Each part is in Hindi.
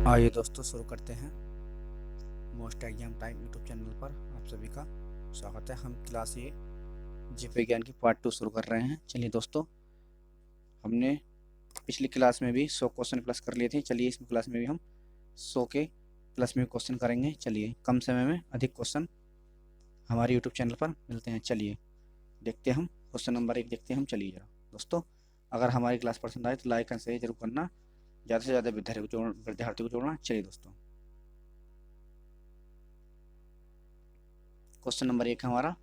आइए दोस्तों शुरू करते हैं most exam time YouTube channel पर आप सभी का स्वागत है। हम क्लास ये जीव विज्ञान की पार्ट 2 शुरू कर रहे हैं। चलिए दोस्तों, हमने पिछली क्लास में भी 100 क्वेश्चन प्लस कर लिए थे। चलिए इस क्लास में भी हम 100 के प्लस में क्वेश्चन करेंगे। चलिए कम समय में अधिक क्वेश्चन हमारे यूट्यूब चैनल पर मिलते हैं। चलिए देखते हैं हम क्वेश्चन नंबर 1 देखते हैं हम। चलिए जरा दोस्तों, अगर हमारी क्लास पसंद आए तो लाइक एंड शेयर जरूर करना, ज़्यादा से ज़्यादा विद्यार्थी को जोड़ना। चलिए दोस्तों, क्वेश्चन नंबर 1 हमारा,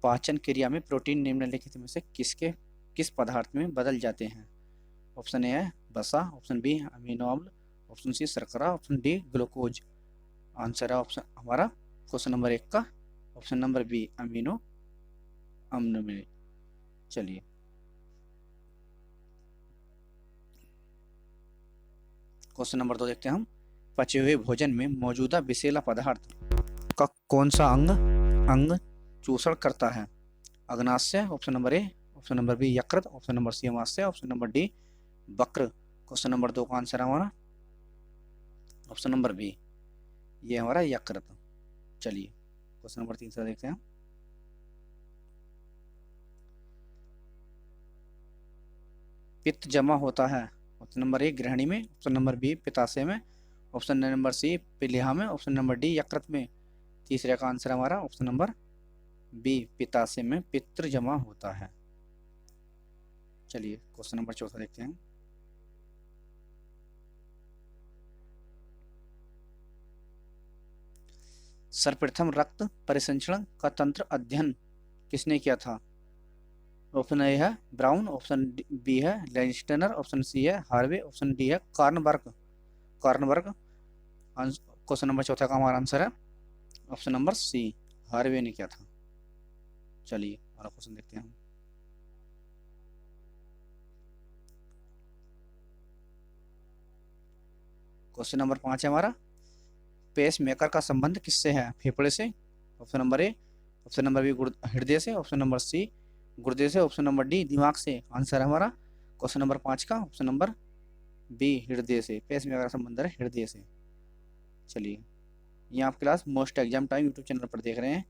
पाचन क्रिया में प्रोटीन निम्नलिखित में से किस पदार्थ में बदल जाते हैं। ऑप्शन ए है वसा, ऑप्शन बी अमीनो अम्ल, ऑप्शन सी शर्करा, ऑप्शन डी ग्लूकोज। आंसर है ऑप्शन हमारा क्वेश्चन नंबर 1 का ऑप्शन नंबर बी अमीनो अम्ल में। चलिए क्वेश्चन नंबर 2 देखते हैं हम। पचे हुए भोजन में मौजूदा विषैला पदार्थ का कौन सा अंग अंग चूषण करता है। अग्नाशय option number A, option number B यकृत, ऑप्शन नंबर सी अमाशय, ऑप्शन नंबर डी वक्र। क्वेश्चन नंबर 2 का आंसर हमारा ऑप्शन नंबर बी, ये हमारा यकृत। चलिए क्वेश्चन नंबर 3 से देखते हैं। पित्त जमा होता है ऑप्शन नंबर ए ग्रहणी में, ऑप्शन नंबर बी पित्ताशय में, ऑप्शन नंबर सी प्लीहा में, ऑप्शन नंबर डी यकृत में। तीसरे का आंसर हमारा ऑप्शन नंबर बी पित्ताशय में पित्त जमा होता है। चलिए क्वेश्चन नंबर 4 देखते हैं। सर्वप्रथम रक्त परिसंचरण का तंत्र अध्ययन किसने किया था। ऑप्शन ए है ब्राउन, ऑप्शन बी है लैंगस्टनर, ऑप्शन सी है हार्वे, ऑप्शन डी है कार्नबर्ग। क्वेश्चन नंबर 4 का हमारा आंसर है ऑप्शन नंबर सी, हार्वे ने किया था। चलिए अगला क्वेश्चन देखते हैं हम। क्वेश्चन नंबर 5 है हमारा, पेस मेकर का संबंध किससे है। फेफड़े से, option number A, option number B हृदय से, ऑप्शन नंबर सी गुर्दे से, ऑप्शन नंबर डी दिमाग से। आंसर है हमारा क्वेश्चन नंबर 5 का ऑप्शन नंबर बी हृदय से। पेस मेकर का संबंध है हृदय से। चलिए ये आप class most exam time YouTube channel पर देख रहे हैं।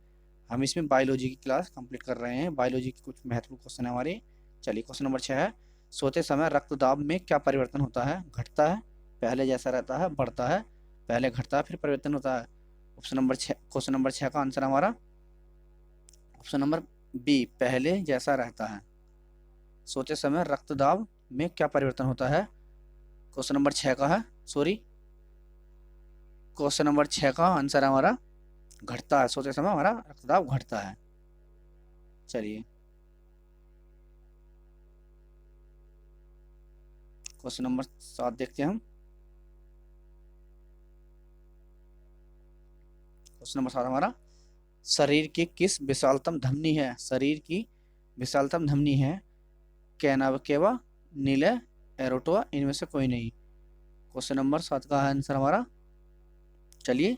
हम इसमें बायोलॉजी की क्लास कंप्लीट कर रहे हैं। बायोलॉजी की कुछ महत्वपूर्ण क्वेश्चन है हमारे। चलिए क्वेश्चन नंबर 6 है, सोते समय रक्तदाब में क्या परिवर्तन होता है। घटता है, पहले जैसा रहता है, बढ़ता है, पहले घटता है फिर परिवर्तन होता है। ऑप्शन नंबर 6, क्वेश्चन नंबर 6 का आंसर हमारा ऑप्शन नंबर बी पहले जैसा रहता है। सोते समय रक्तदाब में क्या परिवर्तन होता है। क्वेश्चन नंबर 6 का है, सॉरी क्वेश्चन नंबर 6 का आंसर हमारा घटता है। सोते समय हमारा रक्तदाब घटता है। चलिए क्वेश्चन नंबर 7 देखते हैं हम। क्वेश्चन नंबर 7 हमारा, शरीर की किस विशालतम धमनी है। शरीर की विशालतम धमनी है कैनाकेवा, नीले, एरोटोआ, इनमें से कोई नहीं। क्वेश्चन नंबर 7 का आंसर हमारा, चलिए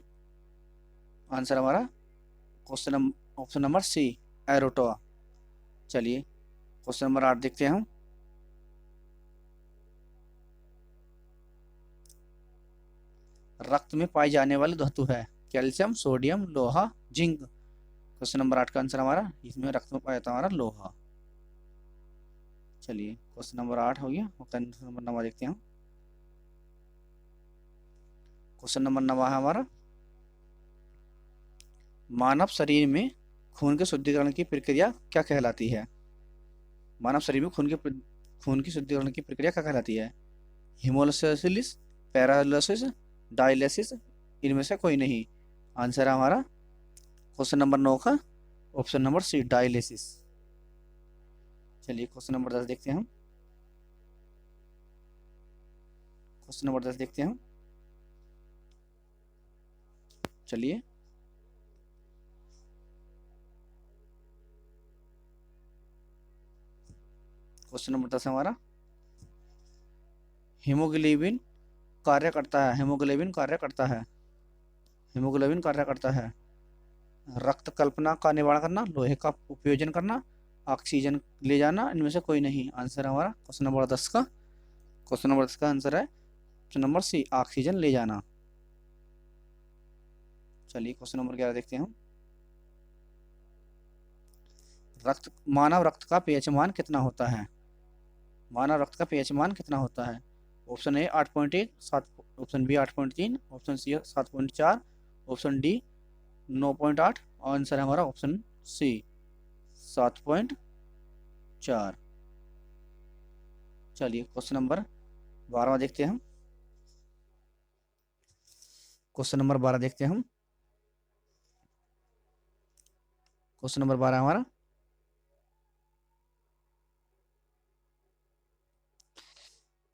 आंसर हमारा क्वेश्चन ऑप्शन नंबर सी एरोटोआ। चलिए क्वेश्चन नंबर 8 देखते हैं हम। रक्त में पाई जाने वाली धातु है कैल्शियम, सोडियम, लोहा, जिंक। क्वेश्चन नंबर 8 का आंसर हमारा, इसमें रक्त में पाया जाता है हमारा लोहा। चलिए क्वेश्चन नंबर 8 हो गया। क्वेश्चन नंबर 9 देखते हैं हम। क्वेश्चन नंबर 9 है हमारा, मानव शरीर में खून के शुद्धिकरण की प्रक्रिया क्या कहलाती है। मानव शरीर में खून की शुद्धिकरण की प्रक्रिया क्या कहलाती है। हिमोलाइसिस, पैरालिसिस, डायलिसिस, इनमें से कोई नहीं। आंसर है हमारा क्वेश्चन नंबर 9 का ऑप्शन नंबर सी डायलिसिस। चलिए क्वेश्चन नंबर 10 देखते हैं हम। क्वेश्चन नंबर 10 देखते हैं हम। चलिए क्वेश्चन नंबर 10 हमारा, हीमोग्लोबिन कार्य करता है। हीमोग्लोबिन कार्य करता है, हीमोग्लोबिन कार्य करता है रक्त कल्पना का निवारण करना, लोहे का उपयोजन करना, ऑक्सीजन ले जाना, इनमें से कोई नहीं। आंसर हमारा क्वेश्चन नंबर 10 का आंसर है ऑप्शन नंबर सी ऑक्सीजन ले जाना। चलिए क्वेश्चन नंबर 11 देखते हैं हम। मानव रक्त का पीएच मान कितना होता है? मानव रक्त का पीएच मान कितना होता है? Option A 8.1, 7, option B 8.3, option C 7.4, option D 9.8। Answer है हमारा ऑप्शन सी 7.4। चलिए क्वेश्चन नंबर 12 देखते हैं हम। क्वेश्चन नंबर 12 देखते हैं हम। क्वेश्चन नंबर 12 हमारा,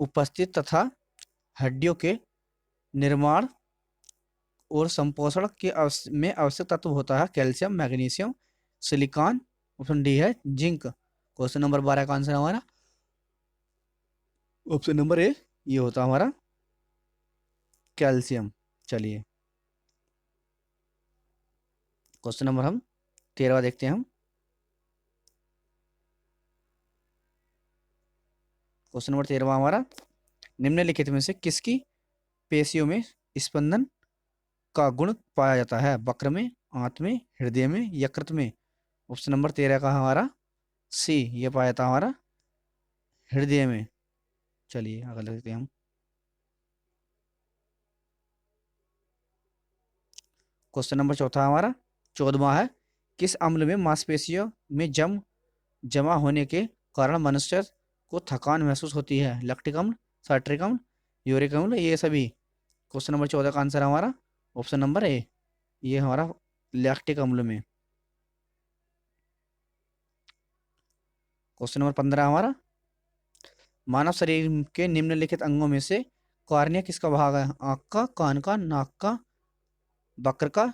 उपस्थित तथा हड्डियों के निर्माण और संपोषण के में आवश्यक तत्व होता है calcium, magnesium, silicon. Option D है जिंक। क्वेश्चन नंबर 12 का आंसर हमारा ऑप्शन नंबर ए, ये होता हमारा कैल्शियम। चलिए क्वेश्चन नंबर हम 13 देखते हैं हम। क्वेश्चन नंबर 13 हमारा, निम्नलिखित में से किसकी पेशियों में स्पंदन का गुण पाया जाता है? वक्र में, आंत में, हृदय में, यकृत में। ऑप्शन नंबर 13 का हमारा सी, ये पाया जाता हमारा हृदय में। चलिए अगला देखते हैं हम। क्वेश्चन नंबर 14 हमारा, 14वां है, किस अम्ल में मांसपेशियों में जमा होने के कारण मनुष्य को थकान महसूस होती है? लैक्टिक अम्ल, साइट्रिक अम्ल, यूरिक अम्ल, ये सभी। क्वेश्चन नंबर 14 का आंसर है हमारा ऑप्शन नंबर ए, ये हमारा लैक्टिक अम्ल में। क्वेश्चन नंबर 15 हमारा, मानव शरीर के निम्नलिखित अंगों में से कॉर्निया किसका भाग है? आंख का, कान का, नाक का, वक्र का।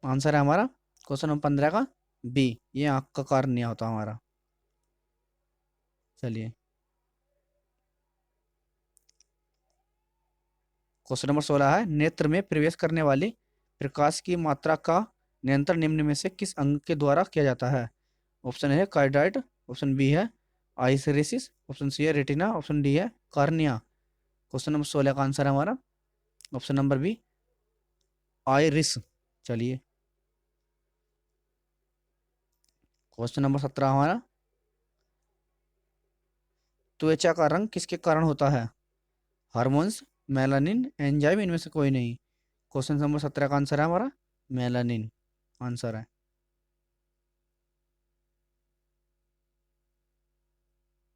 आंसर है हमारा क्वेश्चन नंबर 15 का बी, ये आंख का कॉर्निया होता हमारा। चलिए क्वेश्चन नंबर 16 है, नेत्र में प्रवेश करने वाली प्रकाश की मात्रा का नियंत्रण निम्न में से किस अंग के द्वारा किया जाता है? ऑप्शन है कार्डाइट, ऑप्शन बी है आइसरेसिस, ऑप्शन सी है रेटिना, ऑप्शन डी है कार्निया। क्वेश्चन नंबर 16 का आंसर है हमारा ऑप्शन नंबर बी, आइरिस। चलिए क्वेश्चन नंबर 17 हमारा, त्वचा का रंग किसके कारण होता है? हार्मोन्स, मेलानिन, एंजाइम, इनमें से कोई नहीं। क्वेश्चन नंबर 17 का आंसर है हमारा मेलानिन आंसर है।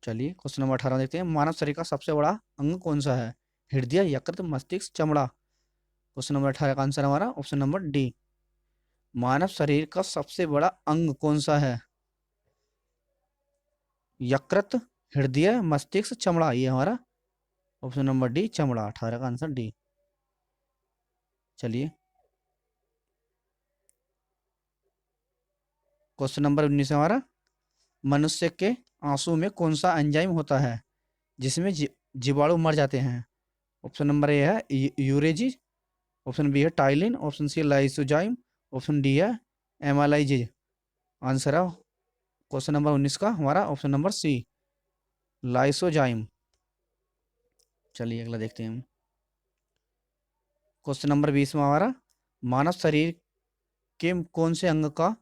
चलिए क्वेश्चन नंबर 18 देखते हैं, मानव शरीर का सबसे बड़ा अंग कौन सा है? हृदय, यकृत, मस्तिष्क, चमड़ा। क्वेश्चन नंबर 18 का आंसर हमारा ऑप्शन नंबर डी, मानव शरीर का सबसे बड़ा अंग कौन सा है? यकृत, हृदय, मस्तिष्क, चमड़ा, ये हमारा ऑप्शन नंबर डी चमड़ा। 18 का आंसर डी। चलिए क्वेश्चन नंबर 19 हमारा, मनुष्य के आंसू में कौन सा एंजाइम होता है जिसमें जीवाणु मर जाते हैं? ऑप्शन नंबर ए है यूरेजिज, ऑप्शन बी है टाइलिन, ऑप्शन सी है लाइसोजाइम, ऑप्शन डी है एमालाइजिज। आंसर है क्वेश्चन नंबर 19 का हमारा ऑप्शन नंबर सी, लाइसोजाइम। चलिए अगला देखते हैं हम। क्वेश्चन नंबर 20 में हमारा, मानव शरीर के कौन से अंग का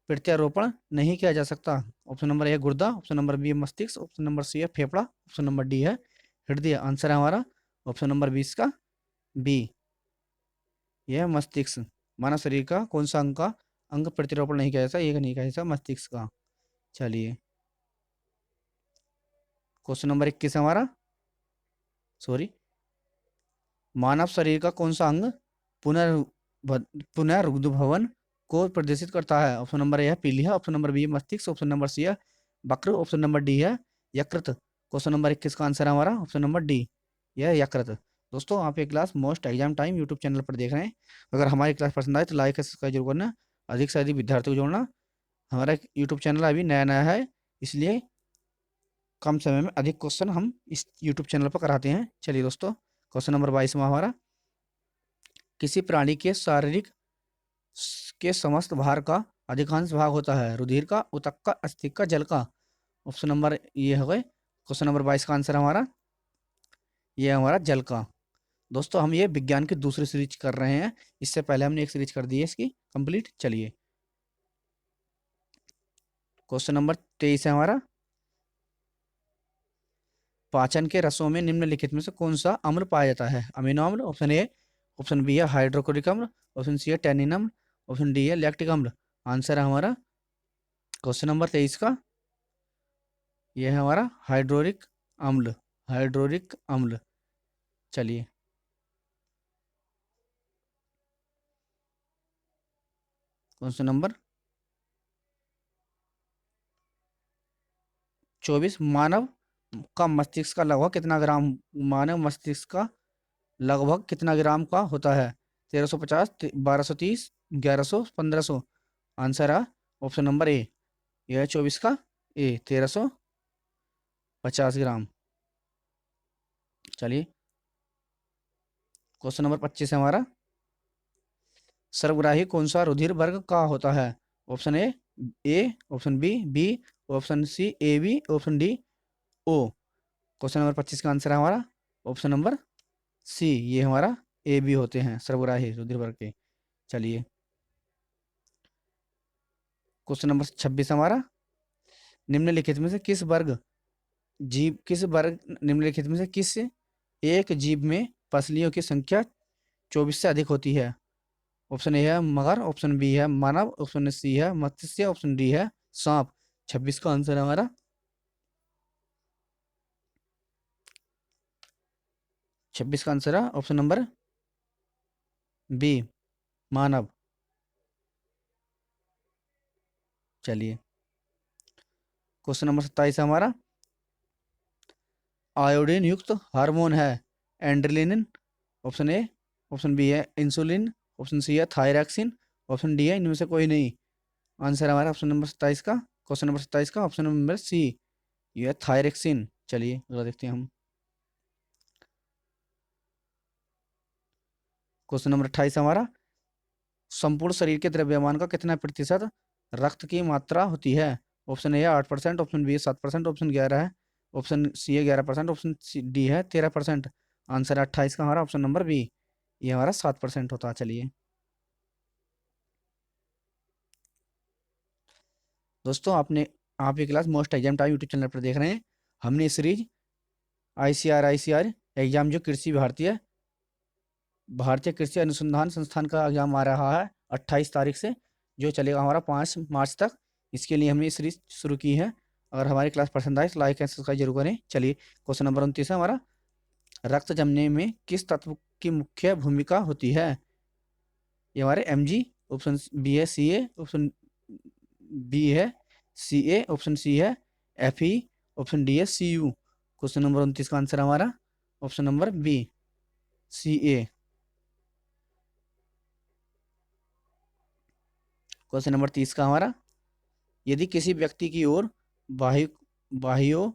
प्रत्यारोपण नहीं किया जा सकता? ऑप्शन नंबर ए गुर्दा, ऑप्शन नंबर बी है मस्तिष्क, ऑप्शन नंबर सी है फेफड़ा, ऑप्शन नंबर डी है हृदय। आंसर है हमारा ऑप्शन नंबर 20 का बी, यह मस्तिष्क। मानव शरीर का कौन सा अंग प्रत्यारोपण नहीं किया जाता? ये नहीं किया जाता मस्तिष्क का। चलिए क्वेश्चन नंबर 21 हमारा, सॉरी, मानव शरीर का कौन सा अंग पुनरुद्भवन को प्रदर्शित करता है? ऑप्शन नंबर ए है पीलिया, ऑप्शन नंबर बी है मस्तिष्क, ऑप्शन नंबर सी है वक्र, ऑप्शन नंबर डी है यकृत। क्वेश्चन नंबर 21 का आंसर है हमारा ऑप्शन नंबर डी, यह यकृत। दोस्तों आप ये class most exam time YouTube channel पर देख रहे हैं। अगर हमारी क्लास पसंद आए तो लाइक और सब्सक्राइब जरूर करना, अधिक से अधिक विद्यार्थियों को जोड़ना। हमारा यूट्यूब चैनल अभी नया नया है, इसलिए कम समय में अधिक क्वेश्चन हम इस यूट्यूब चैनल पर कराते हैं। चलिए दोस्तों क्वेश्चन नंबर 22 में हमारा, किसी प्राणी के शारीरिक के समस्त भार का अधिकांश भाग होता है? रुधिर का, ऊतक का, अस्थि का, जल का। ऑप्शन नंबर ये हो गए क्वेश्चन नंबर 22 का आंसर हमारा ये है हमारा जल का। दोस्तों हम ये विज्ञान की दूसरी सीरीज कर रहे हैं, इससे पहले हमने एक सीरीज कर दी है इसकी कंप्लीट। चलिए क्वेश्चन नंबर 23 है हमारा, पाचन के रसों में निम्नलिखित में से कौन सा अम्ल पाया जाता है? अमीनो अम्ल, ऑप्शन ए, ऑप्शन बी है हाइड्रोक्लोरिक अम्ल, ऑप्शन सी है टैनिन अम्ल, ऑप्शन डी है लैक्टिक अम्ल। आंसर है हमारा क्वेश्चन नंबर 23 का, यह है हमारा हाइड्रोरिक अम्ल, हाइड्रोरिक अम्ल। चलिए क्वेश्चन नंबर 24, मानव का मस्तिष्क का लगभग कितना ग्राम, मानव मस्तिष्क का लगभग कितना ग्राम का होता है? 1350, 1230, 1100, 1500। आंसर है ऑप्शन नंबर ए, यह है 24 का ए, 1350 ग्राम। चलिए क्वेश्चन नंबर 25 है हमारा, सर्वग्राही कौन सा रुधिर वर्ग का होता है? Option A, option B, B, option C A B, option D O. Question number 25 का आंसर है हमारा ऑप्शन नंबर सी, ये हमारा ए बी होते हैं सर्वग्राही रुधिर वर्ग के। चलिए क्वेश्चन नंबर 26 हमारा, निम्नलिखित में से किस वर्ग जीव, किस वर्ग निम्नलिखित में से किस एक जीव में पसलियों की संख्या 24 से अधिक होती है? ऑप्शन ए है मगर, ऑप्शन बी है मानव, ऑप्शन सी है मत्स्य, ऑप्शन डी है सांप। 26 का आंसर है हमारा 26 का आंसर है ऑप्शन नंबर बी, मानव। चलिए क्वेश्चन नंबर 27 है हमारा, आयोडीन युक्त हार्मोन है एंड्रेलिन, ऑप्शन ए, ऑप्शन बी है इंसुलिन, ऑप्शन सी है थायरॉक्सिन, ऑप्शन डी है इनमें से कोई नहीं। आंसर है हमारा ऑप्शन नंबर 27 का, क्वेश्चन नंबर 27 का ऑप्शन नंबर सी, ये है थायरॉक्सिन। चलिए अगला देखते हैं हम क्वेश्चन नंबर 28 हमारा, संपूर्ण शरीर के द्रव्यमान का कितना प्रतिशत रक्त की मात्रा होती है? ऑप्शन ए है 8%, ऑप्शन बी है 7%, ऑप्शन 11 है, ऑप्शन सी है 11%, ऑप्शन डी है 13%। आंसर है 28 का हमारा ऑप्शन नंबर बी, ये हमारा 7% होता है। चलिए दोस्तों आपने, आप ये class most exam time YouTube channel पर देख रहे हैं। हमने इस सीरीज आईसीआर एग्जाम जो कृषि भारतीय भारतीय कृषि अनुसंधान संस्थान का एग्जाम आ रहा है 28 तारीख से, जो चलेगा हमारा 5 मार्च तक। इसके लिए हमने ये सीरीज शुरू की है। अगर हमारी क्लास पसंद आए तो लाइक एंड सब्सक्राइब जरूर करें। चलिए क्वेश्चन नंबर 29 है हमारा, रक्त जमने में किस तत्व की मुख्य भूमिका होती है? ये हमारे Mg, ऑप्शन बी है सी ए, ऑप्शन बी है सी ए, ऑप्शन सी है Fe, ऑप्शन डी है सी यू। क्वेश्चन नंबर 29 का आंसर हमारा ऑप्शन नंबर बी, सी ए। क्वेश्चन नंबर 30 का हमारा, यदि किसी व्यक्ति की ओर बाह्य बाह्यों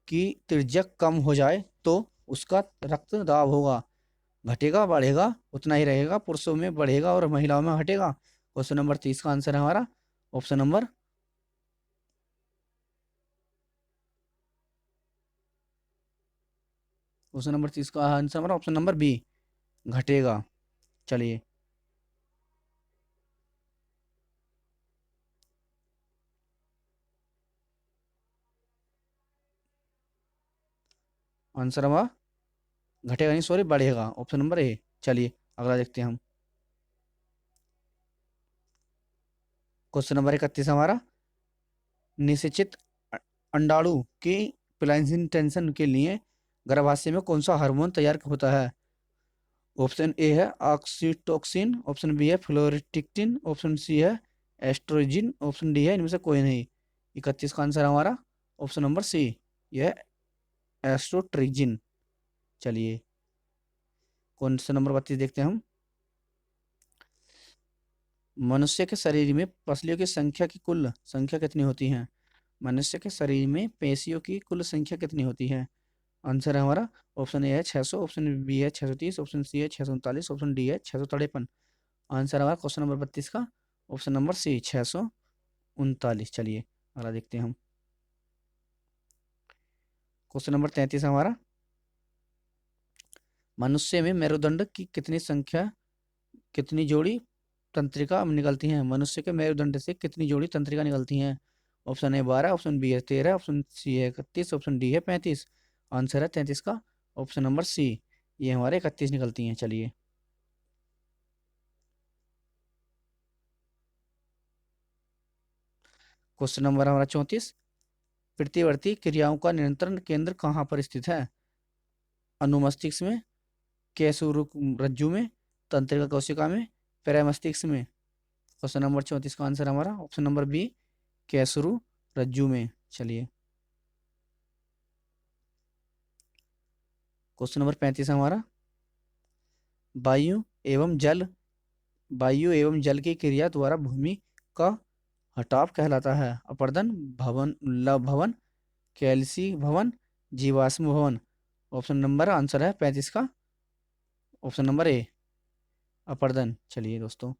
की त्रिज्या कम हो जाए तो उसका रक्त दाब होगा, घटेगा बढ़ेगा, उतना ही रहेगा, पुरुषों में बढ़ेगा और महिलाओं में घटेगा? क्वेश्चन नंबर 30 का आंसर है हमारा ऑप्शन नंबर, क्वेश्चन नंबर 30 का आंसर हमारा ऑप्शन नंबर बी, घटेगा। चलिए आंसर हमारा घटेगा नहीं, सॉरी बढ़ेगा, ऑप्शन नंबर ए। चलिए अगला देखते हैं हम क्वेश्चन नंबर 31 हमारा, निषेचित अंडाणु की प्लासेंटेशन के लिए गर्भाशय में कौन सा हार्मोन तैयार होता है? ऑप्शन ए है ऑक्सीटोसिन, ऑप्शन बी है फ्लोरिटिक्टिन, ऑप्शन सी है एस्ट्रोजिन, ऑप्शन डी है इनमें से कोई नहीं। 31 का आंसर हमारा ऑप्शन नंबर सी, यह है एस्ट्रोट्रिजिन। चलिए क्वेश्चन नंबर 32 देखते हैं हम, मनुष्य के शरीर में पसलियों की संख्या की कुल संख्या कितनी होती है? मनुष्य के शरीर में पेशियों की कुल संख्या कितनी होती है? आंसर है हमारा ऑप्शन ए है 600, ऑप्शन बी है 630, ऑप्शन सी है 639, ऑप्शन डी है 653। आंसर हमारा क्वेश्चन नंबर 32 का ऑप्शन नंबर सी, 639। चलिए अगला देखते हैं हम क्वेश्चन नंबर 33 हमारा, मनुष्य में मेरुदंड की कितनी जोड़ी तंत्रिका निकलती हैं? मनुष्य के मेरुदंड से कितनी जोड़ी तंत्रिका निकलती हैं? ऑप्शन ए 12, ऑप्शन बी है 13, ऑप्शन सी है 31, ऑप्शन डी है 35। आंसर है 33 का ऑप्शन नंबर सी, ये हमारे 31 निकलती हैं। चलिए, क्वेश्चन नंबर हमारा 34, प्रतिवर्ती क्रियाओं का नियंत्रण केंद्र कहाँ पर स्थित है? अनुमस्तिष्क में, कैसुरु रज्जु में, तंत्रिका कोशिका में, पैरामस्तिष्क में। क्वेश्चन नंबर 34 का आंसर हमारा ऑप्शन नंबर बी, कैसुरु रज्जु में। चलिए, क्वेश्चन नंबर 35 हमारा, वायु एवं जल वायु एवं जल की क्रिया द्वारा भूमि का हटाव कहलाता है? अपर्दन, भवन, लव भवन, कैल्सी भवन, जीवाश्म भवन। ऑप्शन नंबर आंसर है 35 का ऑप्शन नंबर ए, अपर्दन। चलिए दोस्तों,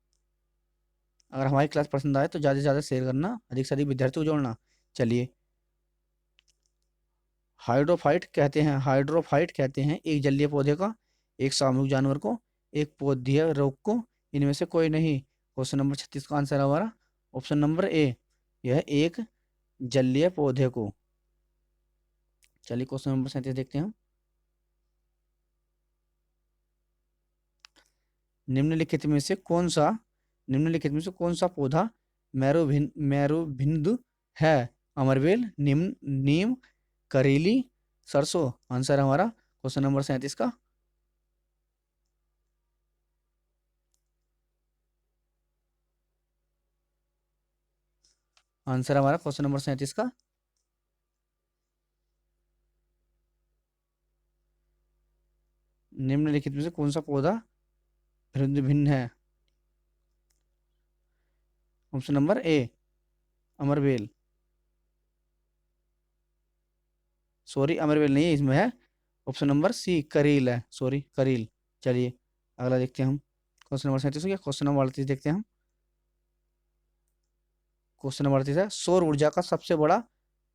अगर हमारी क्लास पसंद आए तो ज़्यादा से ज़्यादा शेयर करना, अधिक से अधिक विद्यार्थी को जोड़ना। चलिए, हाइड्रोफाइट कहते हैं एक जलीय पौधे का, एक सामूहिक जानवर को, एक पौधीय रोग को, इनमें से कोई नहीं। क्वेश्चन नंबर 36 का आंसर है हमारा ऑप्शन नंबर ए, यह एक जलीय पौधे को। चलिए, क्वेश्चन नंबर 37 देखते हैं हम। निम्नलिखित में से कौन सा निम्नलिखित में से कौन सा पौधा मेरुभिंदु है? अमरवेल, नीम, करेली, सरसों। आंसर है हमारा क्वेश्चन नंबर 37 का आंसर हमारा क्वेश्चन नंबर 37 का निम्नलिखित में से कौन सा पौधा भिन्न भिन्न है? ऑप्शन नंबर ए, अमरवेल। सॉरी, अमरवेल नहीं है, इसमें है ऑप्शन नंबर सी, करील है। सॉरी, करील। चलिए, अगला देखते हैं हम। क्वेश्चन नंबर 37 हो गया। क्वेश्चन नंबर 38 देखते हैं हम। क्वेश्चन नंबर 38 है, सौर ऊर्जा का सबसे बड़ा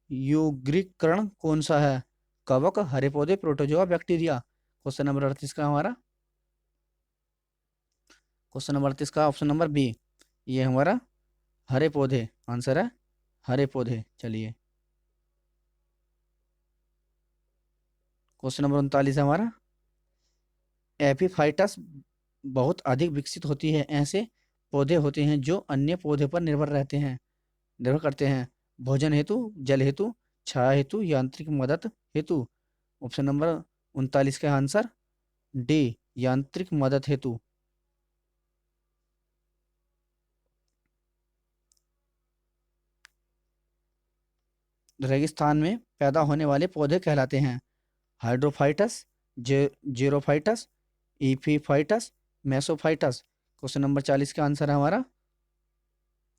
युग्रीकरण कौन सा है? कवक, हरे पौधे, प्रोटोजोआ, बैक्टीरिया। क्वेश्चन नंबर 38 का हमारा क्वेश्चन नंबर 38 का ऑप्शन नंबर बी, ये हमारा हरे पौधे। आंसर है हरे पौधे। चलिए, क्वेश्चन नंबर 39 है हमारा, एपीफाइटस बहुत अधिक विकसित होती है। ऐसे पौधे होते हैं जो अन्य पौधे पर निर्भर करते हैं, भोजन हेतु, जल हेतु, छाया हेतु, यांत्रिक मदद हेतु। ऑप्शन नंबर 39 का आंसर डी, यांत्रिक मदद हेतु। रेगिस्तान में पैदा होने वाले पौधे कहलाते हैं हाइड्रोफाइटस, जेरोफाइटस, ईपीफाइटस, मेसोफाइटस। क्वेश्चन नंबर 40 का आंसर है हमारा,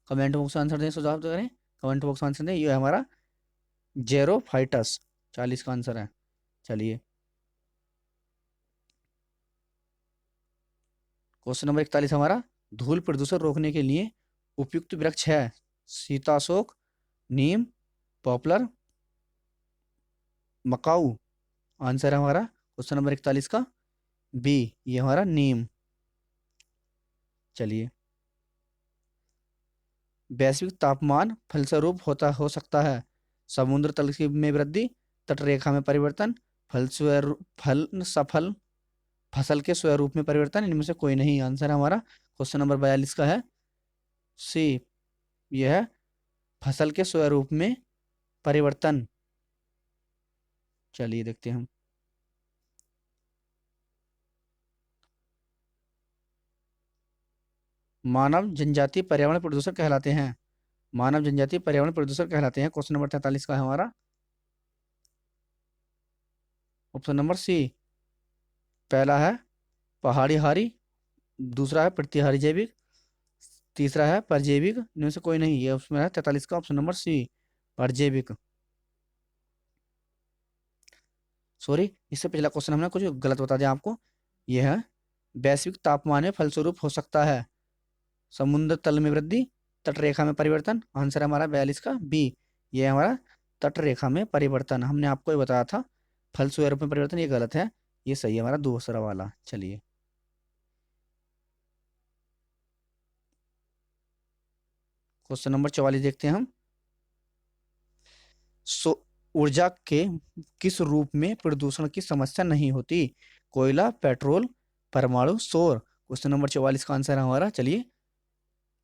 कमेंट बॉक्स में आंसर दें, सुझाव करें, कमेंट बॉक्स में आंसर दें। ये है हमारा जेरोफाइटस, 40 का आंसर है। चलिए, क्वेश्चन नंबर 41 हमारा, धूल प्रदूषण रोकने के लिए उपयुक्त वृक्ष है? सीताशोक, नीम, पॉपुलर, मकाऊ। आंसर है हमारा क्वेश्चन नंबर 41 का बी, ये हमारा नीम। चलिए, वैश्विक तापमान फलस्वरूप हो सकता है समुद्र तल की में वृद्धि, तटरेखा में परिवर्तन, फल स्वरूप फल सफल फसल के स्वरूप में परिवर्तन, इनमें से कोई नहीं। आंसर हमारा क्वेश्चन नंबर 42 का है सी, यह है फसल के स्वरूप में परिवर्तन। चलिए, देखते हैं हम। मानव जनजाति पर्यावरण प्रदूषण कहलाते हैं? मानव जनजाति पर्यावरण प्रदूषण कहलाते हैं। क्वेश्चन नंबर 43 का है हमारा ऑप्शन नंबर सी, पहला है पहाड़ी हारी, दूसरा है प्रतिहारी जैविक, तीसरा है परजैविक, इनमें से कोई नहीं। ये उसमें है 43 का ऑप्शन नंबर सी, परजैविक। सॉरी, इससे पिछला क्वेश्चन हमने कुछ गलत बता दिया आपको। यह है वैश्विक तापमान में फलस्वरूप हो सकता है समुद्र तल में वृद्धि, तटरेखा में परिवर्तन। आंसर हमारा 42 का बी, ये हमारा तटरेखा में परिवर्तन। हमने आपको ये बताया था फलस्वरूप में परिवर्तन, ये गलत है, ये सही है हमारा दूसरा वाला। चलिए क्वेश्चन नंबर 44 देखते हैं हम। सो ऊर्जा के किस रूप में प्रदूषण की समस्या नहीं होती? कोयला, पेट्रोल, परमाणु, सौर। क्वेश्चन नंबर 44 का आंसर है हमारा, चलिए,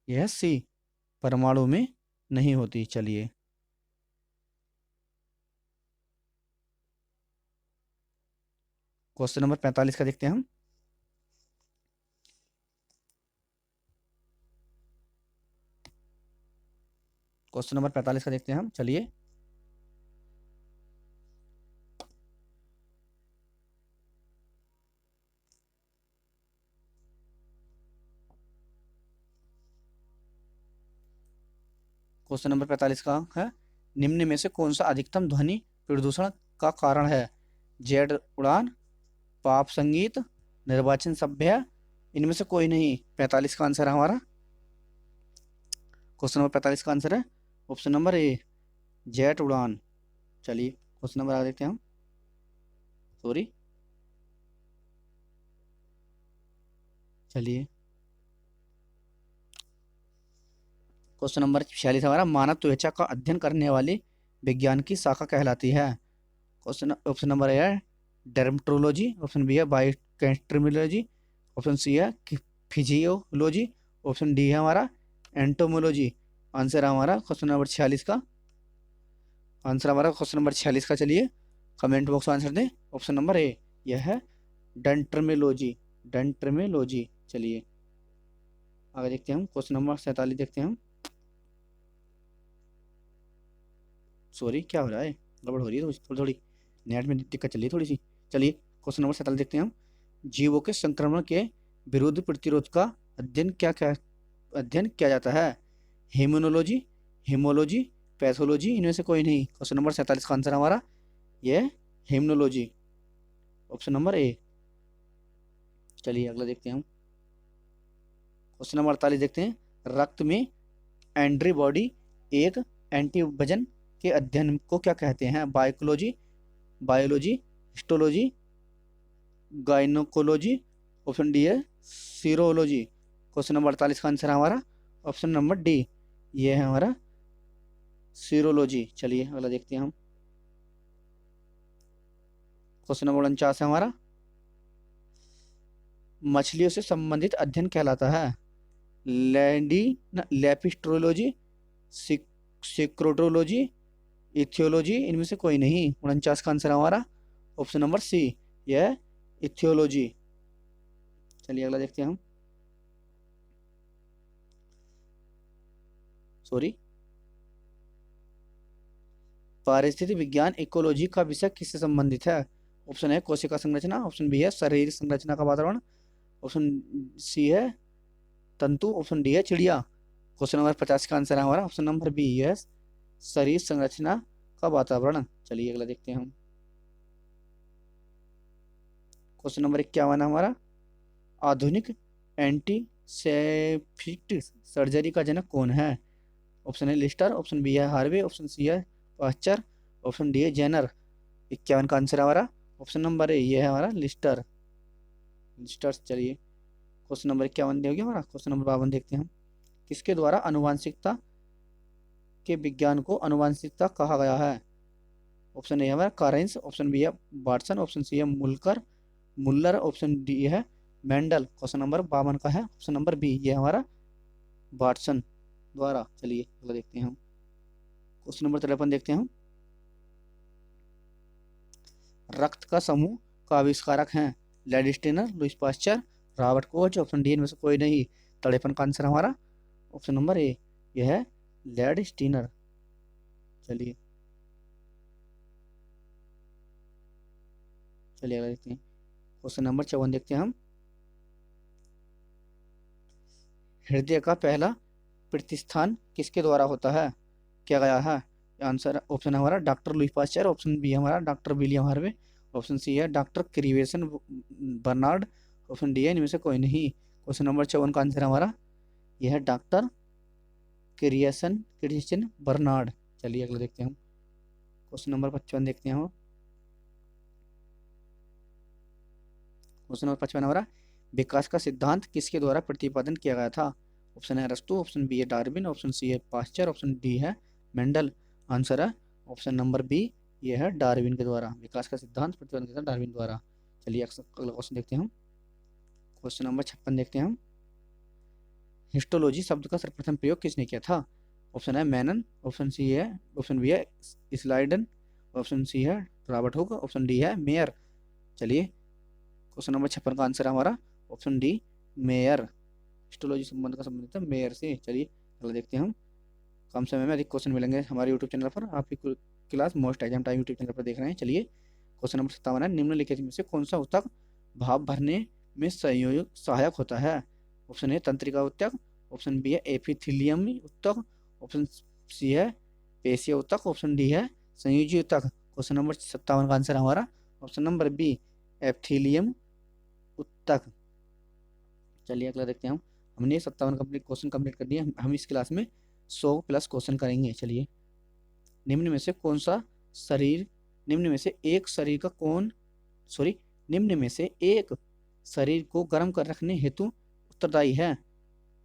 यह सी, परमाणु में नहीं होती। चलिए क्वेश्चन नंबर 45 का देखते हैं हम। क्वेश्चन नंबर 45 का देखते हैं हम, चलिए। क्वेश्चन नंबर 45 का है, निम्न में से कौन सा अधिकतम ध्वनि प्रदूषण का कारण है? जेट उड़ान, पॉप संगीत, निर्वाचन सभ्य, इनमें से कोई नहीं। 45 का आंसर है हमारा, क्वेश्चन नंबर 45 का आंसर है ऑप्शन नंबर ए, जेट उड़ान। चलिए क्वेश्चन नंबर आगे देखते हैं हम। सॉरी, चलिए क्वेश्चन नंबर 46 हमारा, मानव त्वचा का अध्ययन करने वाली विज्ञान की शाखा कहलाती है? क्वेश्चन ऑप्शन नंबर ए है डर्मेटोलॉजी, ऑप्शन बी है बायोकेमिस्ट्री, ऑप्शन सी है फिजियोलॉजी, ऑप्शन डी है हमारा एंटोमोलॉजी। आंसर है हमारा क्वेश्चन नंबर 46 का, आंसर हमारा क्वेश्चन नंबर 46 का, चलिए कमेंट बॉक्स में आंसर दें। ऑप्शन नंबर ए, यह है डेंटर्मेलॉजी, डेंटर्मेलॉजी। चलिए आगे देखते हैं हम, क्वेश्चन नंबर 47 देखते हैं हम। सॉरी, क्या हो रहा है, गड़बड़ हो रही है थोड़ी थोड़ी, नेट में दिक्कत चल रही है थोड़ी सी। चलिए क्वेश्चन नंबर 47 देखते हैं हम। जीवों के संक्रमण के विरुद्ध प्रतिरोध का अध्ययन किया जाता है? हेमोनोलॉजी, हेमोलॉजी, पैथोलॉजी, इनमें से कोई नहीं। क्वेश्चन नंबर 47 का आंसर हमारा ये हेमनोलॉजी, ऑप्शन नंबर ए। चलिए अगला देखते हैं हम, क्वेश्चन नंबर 48 देखते हैं। रक्त में एंटीबॉडी एक एंटीवजन के अध्ययन को क्या कहते हैं? Biology, biology, histology, gynaecology, option D है सीरोलॉजी। क्वेश्चन नंबर 48 का आंसर है हमारा ऑप्शन नंबर डी, ये है हमारा सीरोलॉजी। चलिए अगला देखते हैं हम, क्वेश्चन नंबर 49 है हमारा, मछलियों से संबंधित अध्ययन कहलाता है? लैंडी लेपिस्ट्रोलॉजी, सिक्रोटोलॉजी, इथियोलॉजी, इनमें से कोई नहीं। 49 का आंसर है हमारा ऑप्शन नंबर सी, यह इथियोलॉजी। चलिए अगला देखते हैं हम, सॉरी, पारिस्थितिक विज्ञान इकोलॉजी का विषय किससे संबंधित है? ऑप्शन है कोशिका संरचना, ऑप्शन बी है शरीर संरचना का वातावरण, ऑप्शन सी है तंतु, ऑप्शन डी है चिड़िया। क्वेश्चन नंबर 50 का आंसर है हमारा ऑप्शन नंबर बी, है शरीर संरचना का वातावरण। चलिए अगला देखते हैं हम, क्वेश्चन नंबर 51 है हमारा, आधुनिक एंटीसेप्टिक सर्जरी का जनक कौन है? ऑप्शन है लिस्टर, ऑप्शन बी है हार्वे, ऑप्शन सी है पाश्चर, ऑप्शन डी है जेनर। 51 का आंसर है हमारा ऑप्शन नंबर ए, ये है हमारा लिस्टर, लिस्टर। चलिए क्वेश्चन नंबर 51 हो गया हमारा। क्वेश्चन नंबर 52 देखते हैं हम, किसके द्वारा अनुवांशिकता के विज्ञान को अनुवांशिकता कहा गया है? ऑप्शन ए हमारा कारेंस, ऑप्शन बी है वाटसन, ऑप्शन सी है मुलकर मुल्लर, ऑप्शन डी है मेंडल। क्वेश्चन नंबर 52 का है ऑप्शन नंबर बी, ये हमारा वाटसन द्वारा। चलिए अगला देखते हैं हम, क्वेश्चन नंबर 53 देखते हैं हम, रक्त का समूह का आविष्कारक हैं? Landsteiner, Louis Pasteur, Robert Koch, option D इनमें से कोई नहीं। 53 का आंसर हमारा ऑप्शन नंबर ए, यह है लेडिस्टेनर। चलिए चलिए अगला देखते हैं, क्वेश्चन नंबर 54 देखते हैं हम, हृदय का पहला प्रतिस्थान किसके द्वारा होता है, क्या गया है? आंसर ऑप्शन है हमारा doctor Louis Pasteur, option B हमारा doctor William Harvey, option C है डॉक्टर क्रिवेसन बर्नार्ड, ऑप्शन डी है इनमें से कोई नहीं। क्वेश्चन नंबर 54 का आंसर है हमारा यह है डॉक्टर क्रिएशन बर्नार्ड। चलिए अगला देखते हैं हम, क्वेश्चन नंबर 55 देखते हैं हम, क्वेश्चन नंबर 55 हमारा, विकास का सिद्धांत किसके द्वारा प्रतिपादन किया गया था? ऑप्शन है अरस्तु, ऑप्शन बी है डार्विन, ऑप्शन सी है पाश्चर, ऑप्शन डी है मेंडल। आंसर है ऑप्शन नंबर बी, ये है डार्विन के द्वारा। विकास का सिद्धांत प्रतिपादन किया था डार्विन द्वारा। चलिए अगला क्वेश्चन देखते हैं हम। क्वेश्चन नंबर 56 देखते हैं हम। हिस्टोलॉजी शब्द का सर्वप्रथम प्रयोग किसने किया था? ऑप्शन है मैनन, ऑप्शन बी है स्लाइडन, ऑप्शन सी है रॉबर्ट हुक, ऑप्शन डी है मेयर। चलिए क्वेश्चन नंबर 56 का आंसर है हमारा ऑप्शन डी, मेयर। हिस्टोलॉजी संबंध का संबंधित है मेयर से। चलिए अगला देखते हैं हम। कम समय में अधिक क्वेश्चन मिलेंगे हमारे यूट्यूब चैनल पर। आपकी class most exam time YouTube channel पर देख रहे हैं। चलिए क्वेश्चन नंबर 57 है, निम्नलिखित में से कौन सा ऊतक भाप भरने में सहायक होता है? ऑप्शन ए तंत्रिका ऊतक, ऑप्शन बी है एपिथीलियम ऊतक, ऑप्शन सी है पेशीय ऊतक, ऑप्शन डी है संयोजी ऊतक। क्वेश्चन नंबर 57 का आंसर हमारा ऑप्शन नंबर बी, एपिथीलियम ऊतक। चलिए अगला देखते हैं हम। हमने 57 क्वेश्चन कंप्लीट कर दिए। हम इस क्लास में 100+ क्वेश्चन करेंगे। चलिए, निम्न में से कौन सा शरीर निम्न में से एक शरीर का कौन सॉरी निम्न में से एक शरीर को गर्म कर रखने हेतु उत्तरदायी है?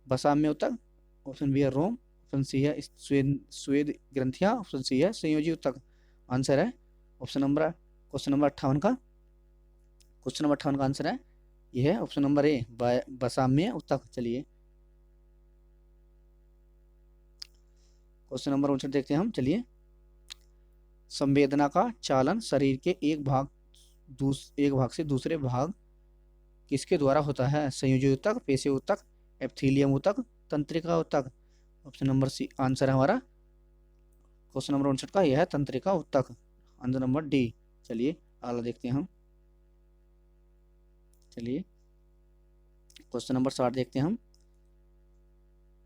वसाम्य ऊतक, ऑप्शन बी है रोम, ऑप्शन सी है स्वेद ग्रंथियां, ऑप्शन सी है संयोजी ऊतक। आंसर है ऑप्शन नंबर क्वेश्चन नंबर 58 का क्वेश्चन नंबर 58 का आंसर है यह है ऑप्शन नंबर ए, वसाम्य ऊतक। चलिए क्वेश्चन नंबर 59 देखते हैं हम। चलिए, संवेदना का चालन शरीर के एक भाग से दूसरे भाग किसके द्वारा होता है? संयोजी ऊतक, पेशीय ऊतक, एपिथेलियम ऊतक, तंत्रिका ऊतक। ऑप्शन नंबर सी आंसर है हमारा क्वेश्चन नंबर 59 का, यह है तंत्रिका ऊतक। Answer number D. चलिए अगला देखते हैं हम। चलिए क्वेश्चन नंबर 60 देखते हैं हम।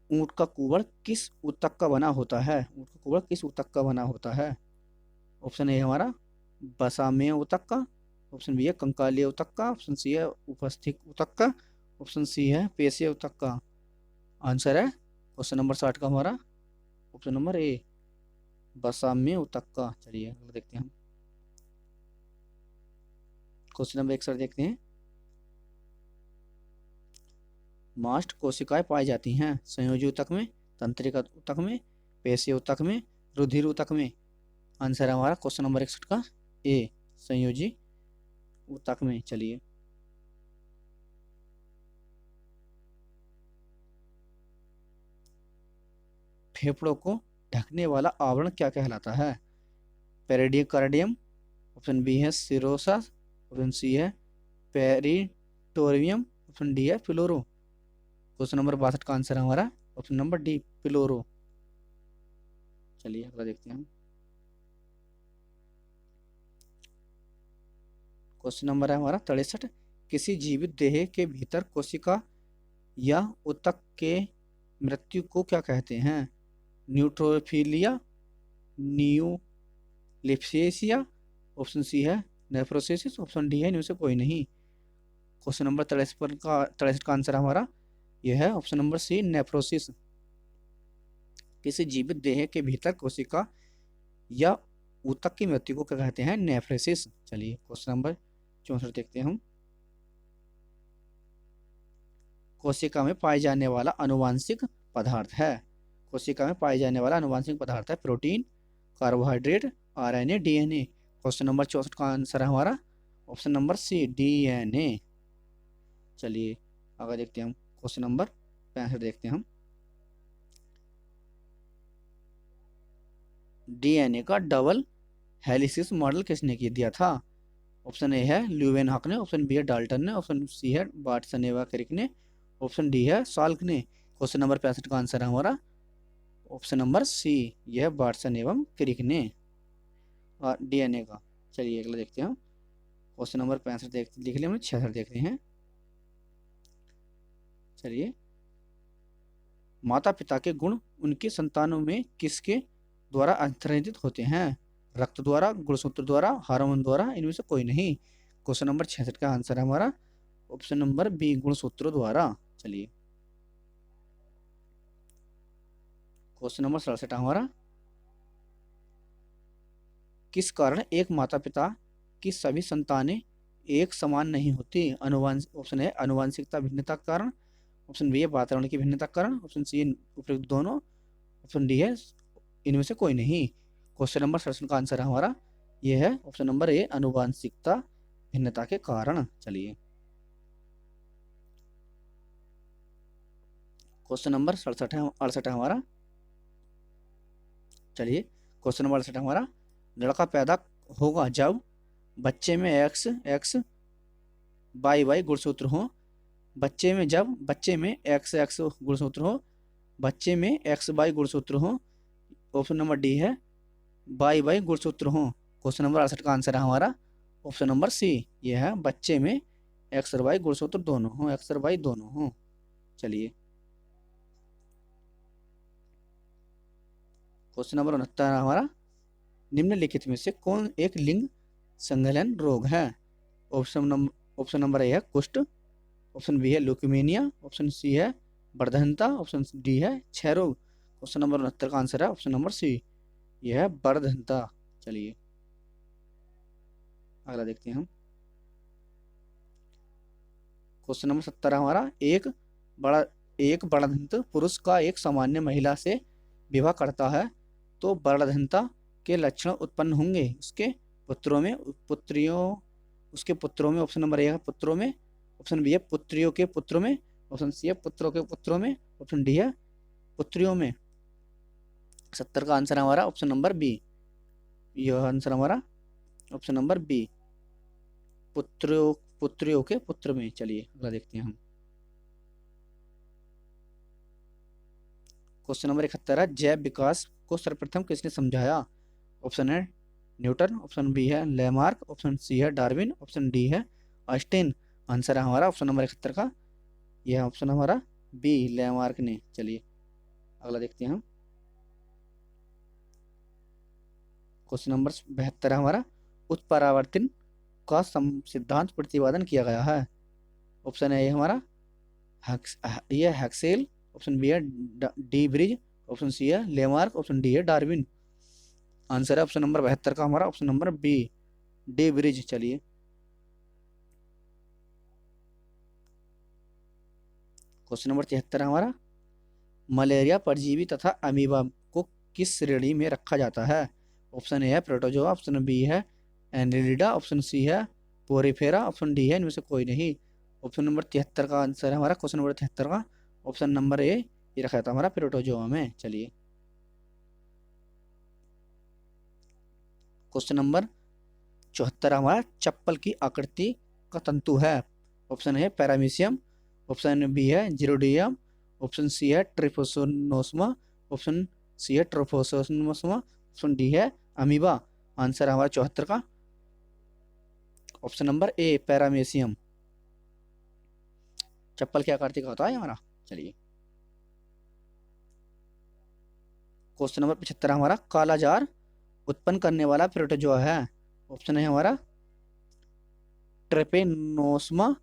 ऊंट का कुबड़ किस ऊतक का बना होता है? ऊंट का कुबड़ किस ऊतक का बना होता है? ऑप्शन ए हमारा वसाम्य ऊतक का, ऑप्शन बी है कंकालीय ऊतक का, ऑप्शन सी है उपस्थिक ऊतक का, ऑप्शन सी है पेशीय ऊतक का। आंसर है क्वेश्चन नंबर 60 का हमारा ऑप्शन नंबर ए, वसाम्य ऊतक का। चलिए अगला देखते हैं हम। क्वेश्चन नंबर 61 देखते हैं। मास्ट कोशिकाएं पाई जाती हैं संयोजी ऊतक में, तंत्रिका ऊतक में, पेशीय ऊतक में, रुधिर ऊतक में। आंसर है हमारा क्वेश्चन नंबर 61 का ए, संयोजी ऊतक में। चलिए फेफड़ों को ढकने वाला आवरण क्या कहलाता है? पेरिकार्डियम, ऑप्शन बी है सिरोसा, ऑप्शन सी है पेरिटोरियम, ऑप्शन डी है फ्लोरो। क्वेश्चन नंबर 62 का आंसर है हमारा ऑप्शन नंबर डी, फ्लोरो। चलिए अगला देखते हैं हम। क्वेश्चन नंबर है हमारा 63, किसी जीवित देह के भीतर कोशिका या ऊतक के मृत्यु को क्या कहते हैं? न्यूट्रोफिलिया, न्यूलिप्सिया, ऑप्शन सी है नेफ्रोसिस, ऑप्शन डी है इनमें से कोई नहीं। क्वेश्चन नंबर 63 का आंसर हमारा यह है ऑप्शन नंबर सी, नेफ्रोसिस। किसी जीवित देह के भीतर कोशिका या ऊतक की मृत्यु को क्या कहते हैं? नेफ्रोसिस। चलिए क्वेश्चन नंबर 64 देखते हैं हम। कोशिका में पाए जाने वाला अनुवांशिक पदार्थ है। कोशिका में पाए जाने वाला अनुवांशिक पदार्थ है protein, carbohydrate, RNA, DNA. Question number 64 का आंसर है हमारा ऑप्शन नंबर सी, डीएनए। चलिए आगे देखते हैं हम। क्वेश्चन नंबर 65 देखते हैं हम। डीएनए का डबल हेलिसिस मॉडल किसने दिया था? ऑप्शन ए है ल्यूवेनहॉक ने, ऑप्शन बी है डाल्टन ने, ऑप्शन सी है वाटसन एवं क्रिक ने, ऑप्शन डी है साल्क ने। क्वेश्चन नंबर 65 का आंसर है हमारा ऑप्शन नंबर सी, यह वाटसन एवं क्रिक ने और डीएनए का। चलिए अगला देखते हैं हम। क्वेश्चन नंबर 65 लिख लिया हमने, 66 देख रहे हैं। चलिए, माता पिता के गुण उनकी संतानों में किसके द्वारा अंतर्निहित होते हैं? रक्त द्वारा, गुणसूत्र द्वारा, हार्मोन द्वारा, इनमें से कोई नहीं। क्वेश्चन नंबर 66 का आंसर है हमारा ऑप्शन नंबर बी, गुणसूत्रों द्वारा। चलिए क्वेश्चन नंबर 67 हमारा, किस कारण एक माता पिता की सभी संतानें एक समान नहीं होती। अनुवांशिक ऑप्शन है अनुवांशिकता भिन्नता के कारण, ऑप्शन बी है वातावरण की भिन्नता के कारण, ऑप्शन सी है उपयुक्त दोनों, ऑप्शन डी है इनमें से कोई नहीं। क्वेश्चन नंबर 67 का आंसर है हमारा ये है ऑप्शन नंबर ए अनुवांशिकता भिन्नता के कारण। चलिए क्वेश्चन नंबर 68 है हमारा। चलिए क्वेश्चन नंबर 68 हमारा, लड़का पैदा होगा जब बच्चे में एक्स एक्स वाई वाई गुणसूत्र हो। बच्चे में एक्स एक्स गुणसूत्र हो, बच्चे में एक्स वाई गुणसूत्र हो, ऑप्शन नंबर डी है वाई वाई गुणसूत्र हो। क्वेश्चन नंबर 68 का आंसर है हमारा ऑप्शन नंबर सी, यह है बच्चे में एक्स और वाई गुणसूत्र दोनों हो, एक्स और वाई दोनों हो। चलिए क्वेश्चन नंबर 69 है हमारा, निम्नलिखित में से कौन एक लिंग संघलन रोग है। ऑप्शन नंबर ए है कुष्ठ, ऑप्शन बी है ल्यूकेमिया, ऑप्शन सी है बर्धनता, ऑप्शन डी है क्षय रोग। क्वेश्चन नंबर 69 का आंसर है ऑप्शन नंबर सी, यह है बर्धनता। चलिए अगला देखते हैं हम। क्वेश्चन नंबर 70 हमारा, एक बर्धनत पुरुष का एक सामान्य महिला से विवाह करता है तो बर्धनता के लक्षण उत्पन्न होंगे उसके पुत्रों में ऑप्शन नंबर ए है पुत्रों में, ऑप्शन बी है पुत्रियों के पुत्रों में, ऑप्शन सी है पुत्रों के पुत्रों में, ऑप्शन डी है पुत्रियों में। 70 का आंसर हमारा ऑप्शन नंबर बी, यह आंसर हमारा ऑप्शन नंबर बी पुत्रियों के पुत्र में। चलिए अगला देखते हैं हम। क्वेश्चन नंबर 71 है, जैव विकास को सर्वप्रथम किसने समझाया। ऑप्शन है न्यूटन, ऑप्शन बी है लेमार्क, ऑप्शन सी है डार्विन, ऑप्शन डी है आइंस्टाइन। आंसर है हमारा ऑप्शन नंबर 71 का यह ऑप्शन हमारा बी लेमार्क ने। चलिए अगला देखते हैं हम। क्वेश्चन नंबर 72 है हमारा, उत्परावर्तन का सिद्धांत प्रतिपादन किया गया है। ऑप्शन है ये हमारा ये हैक्सेल, ऑप्शन बी है डी ब्रिज, ऑप्शन सी है लेमार्क, ऑप्शन डी है डार्विन। आंसर है ऑप्शन नंबर 72 का हमारा option number B de Vries. चलिए क्वेश्चन नंबर 73 है हमारा, मलेरिया परजीवी तथा अमीबा को किस श्रेणी में रखा जाता है। ऑप्शन ए है प्रोटोजोआ, ऑप्शन बी है एनिलिडा, ऑप्शन सी है पोरीफेरा, ऑप्शन डी है इनमें से कोई नहीं। ऑप्शन नंबर 73 का आंसर है हमारा क्वेश्चन नंबर 73 का ऑप्शन नंबर ए ये रखा था हमारा प्रोटोजोआ में। चलिए क्वेश्चन नंबर 74 हमारा, चप्पल की आकृति का तंतु है। ऑप्शन है पैरामीशियम, ऑप्शन बी है जिरोडियम, ऑप्शन सी है ट्रिफोसोनोसमा, ऑप्शन सी है ट्रोफोसोनोसमा, ऑप्शन डी है अमीबा। आंसर है हमारा 74 का ऑप्शन नंबर ए पैरामीशियम, चप्पल की आकृति का होता है हमारा। चलिए क्वेश्चन नंबर 75 हमारा, काला जार उत्पन्न करने वाला प्रोटोजोआ है। ऑप्शन है हमारा ट्रेपेनोसमा,